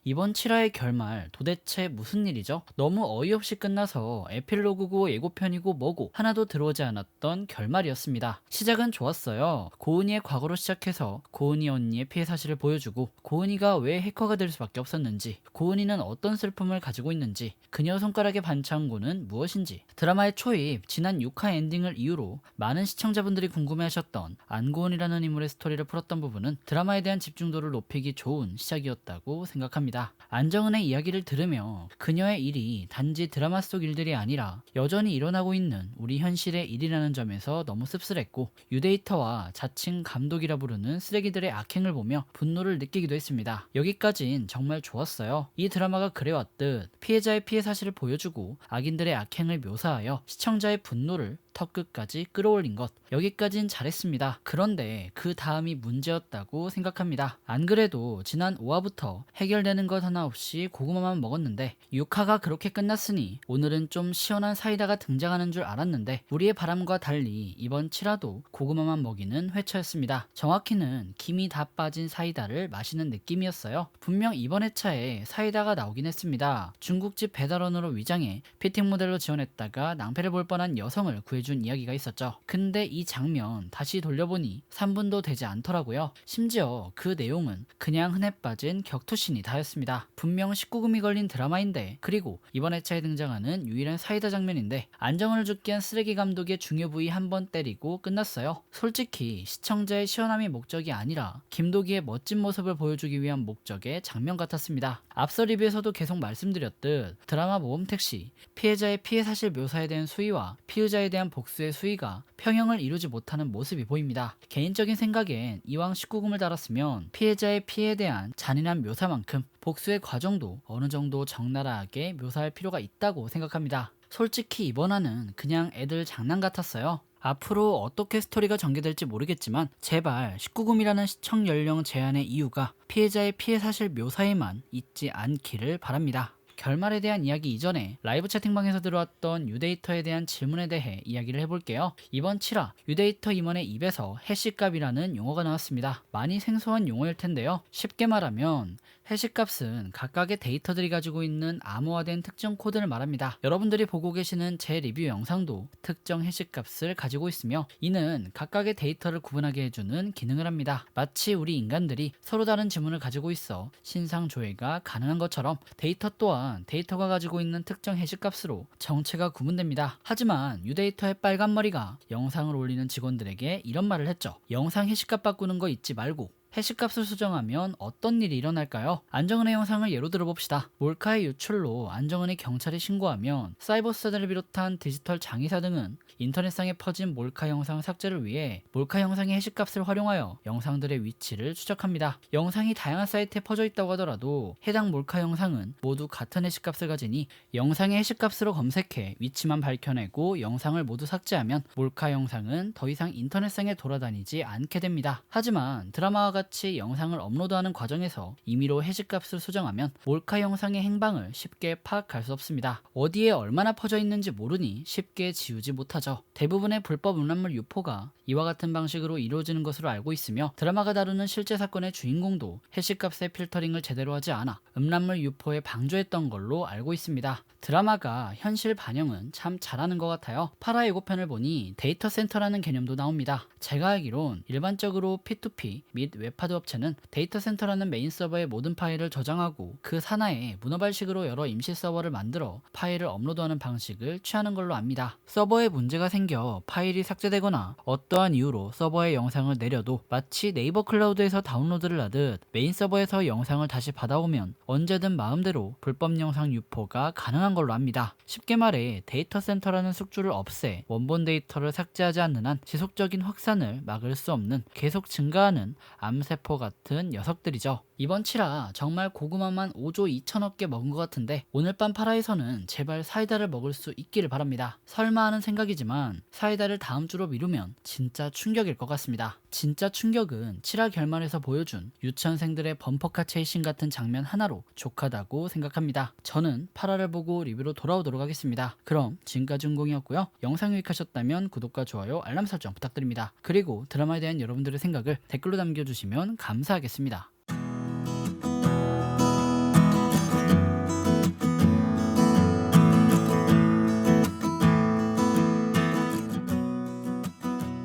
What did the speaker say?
이번 7화의 결말 도대체 무슨 일이죠? 너무 어이없이 끝나서 에필로그고 예고편이고 뭐고 하나도 들어오지 않았던 결말이었습니다. 시작은 좋았어요. 고은이의 과거로 시작해서 고은이 언니의 피해 사실을 보여주고 고은이가 왜 해커가 될 수밖에 없었는지, 고은이는 어떤 슬픔을 가지고 있는지, 그녀 손가락의 반창고는 무엇인지, 드라마의 초입 지난 6화 엔딩을 이유로 많은 시청자분들이 궁금해하셨던 안고은이라는 인물의 스토리를 풀었던 부분은 드라마에 대한 집중도를 높이기 좋은 시작이었다고 생각합니다. 안정은의 이야기를 들으며 그녀의 일이 단지 드라마 속 일들이 아니라 여전히 일어나고 있는 우리 현실의 일이라는 점에서 너무 씁쓸했고, 유데이터와 자칭 감독이라 부르는 쓰레기들의 악행을 보며 분노를 느끼기도 했습니다. 여기까진 정말 좋았어요. 이 드라마가 그래왔듯 피해자의 피해 사실을 보여주고 악인들의 악행을 묘사하여 시청자의 분노를 턱끝까지 끌어올린 것, 여기까진 잘했습니다. 그런데 그 다음이 문제였다고 생각합니다. 안 그래도 지난 5화부터 해결되는 것 하나 없이 고구마만 먹었는데 6화가 그렇게 끝났으니 오늘은 좀 시원한 사이다가 등장하는 줄 알았는데 우리의 바람과 달리 이번 7화도 고구마만 먹이는 회차였습니다. 정확히는 김이 다 빠진 사이다를 마시는 느낌이었어요. 분명 이번 회차에 사이다가 나오긴 했습니다. 중국집 배달원으로 위장해 피팅 모델로 지원했다가 낭패를 볼 뻔한 여성을 구해준 이야기가 있었죠. 근데 이 장면 다시 돌려보니 3분도 되지 않더라고요. 심지어 그 내용은 그냥 흔해 빠진 격투신이 다였습니다. 분명 19금이 걸린 드라마인데, 그리고 이번 회차에 등장하는 유일한 사이다 장면인데 안정을 죽게 한 쓰레기 감독의 중요 부위 한 번 때리고 끝났어요. 솔직히 시청자의 시원함이 목적이 아니라 김도기의 멋진 모습을 보여주기 위한 목적의 장면 같았습니다. 앞서 리뷰에서도 계속 말씀드렸듯 드라마 모험택시, 피해자의 피해 사실 묘사에 대한 수위와 피의자에 대한 복수의 수위가 평형을 이루지 못하는 모습이 보입니다. 개인적인 생각엔 이왕 19금을 달았으면 피해자의 피해에 대한 잔인한 묘사만큼 복수의 과정도 어느 정도 적나라하게 묘사할 필요가 있다고 생각합니다. 솔직히 이번 화는 그냥 애들 장난 같았어요. 앞으로 어떻게 스토리가 전개될지 모르겠지만 제발 19금이라는 시청 연령 제한의 이유가 피해자의 피해 사실 묘사에만 있지 않기를 바랍니다. 결말에 대한 이야기 이전에 라이브 채팅방에서 들어왔던 유데이터에 대한 질문에 대해 이야기를 해볼게요. 이번 7화 유데이터 임원의 입에서 해시값이라는 용어가 나왔습니다. 많이 생소한 용어일 텐데요. 쉽게 말하면 해시값은 각각의 데이터들이 가지고 있는 암호화된 특정 코드를 말합니다. 여러분들이 보고 계시는 제 리뷰 영상도 특정 해시값을 가지고 있으며 이는 각각의 데이터를 구분하게 해주는 기능을 합니다. 마치 우리 인간들이 서로 다른 지문을 가지고 있어 신상조회가 가능한 것처럼 데이터 또한 데이터가 가지고 있는 특정 해시값으로 정체가 구분됩니다. 하지만 유데이터의 빨간 머리가 영상을 올리는 직원들에게 이런 말을 했죠. 영상 해시값 바꾸는 거 잊지 말고 해시값을 수정하면 어떤 일이 일어날까요? 안정은의 영상을 예로 들어봅시다. 몰카의 유출로 안정은의 경찰에 신고하면 사이버수사들을 비롯한 디지털 장의사 등은 인터넷상에 퍼진 몰카 영상 삭제를 위해 몰카 영상의 해시값을 활용하여 영상들의 위치를 추적합니다. 영상이 다양한 사이트에 퍼져 있다고 하더라도 해당 몰카 영상은 모두 같은 해시값을 가지니 영상의 해시값으로 검색해 위치만 밝혀내고 영상을 모두 삭제하면 몰카 영상은 더 이상 인터넷상에 돌아다니지 않게 됩니다. 하지만 드라마와 같이 영상을 업로드하는 과정에서 임의로 해시값을 수정하면 몰카 영상의 행방을 쉽게 파악할 수 없습니다. 어디에 얼마나 퍼져 있는지 모르니 쉽게 지우지 못하죠. 대부분의 불법 음란물 유포가 이와 같은 방식으로 이루어지는 것으로 알고 있으며 드라마가 다루는 실제 사건의 주인공도 해시값의 필터링을 제대로 하지 않아 음란물 유포에 방조했던 걸로 알고 있습니다. 드라마가 현실 반영은 참 잘하는 것 같아요. 8화 예고편을 보니 데이터 센터라는 개념도 나옵니다. 제가 알기론 일반적으로 P2P 및 웹하드 업체는 데이터 센터라는 메인 서버에 모든 파일을 저장하고 그 산하에 문어발식으로 여러 임시 서버를 만들어 파일을 업로드하는 방식을 취하는 걸로 압니다. 서버에 문제가 생겨 파일이 삭제되거나 어떠한 이유로 서버에 영상을 내려도 마치 네이버 클라우드에서 다운로드를 하듯 메인 서버에서 영상을 다시 받아오면 언제든 마음대로 불법 영상 유포가 가능한 걸로 압니다. 쉽게 말해 데이터 센터라는 숙주를 없애 원본 데이터를 삭제하지 않는 한 지속적인 확산을 막을 수 없는 계속 증가하는 암세포 같은 녀석들이죠. 이번 7화 정말 고구마만 5조 2천억 개 먹은 것 같은데 오늘 밤 8화에서는 제발 사이다를 먹을 수 있기를 바랍니다. 설마 하는 생각이지만 사이다를 다음 주로 미루면 진짜 충격일 것 같습니다. 진짜 충격은 7화 결말에서 보여준 유치원생들의 범퍼카 체이싱 같은 장면 하나로 족하다고 생각합니다. 저는 8화를 보고 리뷰로 돌아오도록 하겠습니다. 그럼 지금까지 운공이었고요. 영상 유익하셨다면 구독과 좋아요, 알람 설정 부탁드립니다. 그리고 드라마에 대한 여러분들의 생각을 댓글로 남겨주시면 감사하겠습니다.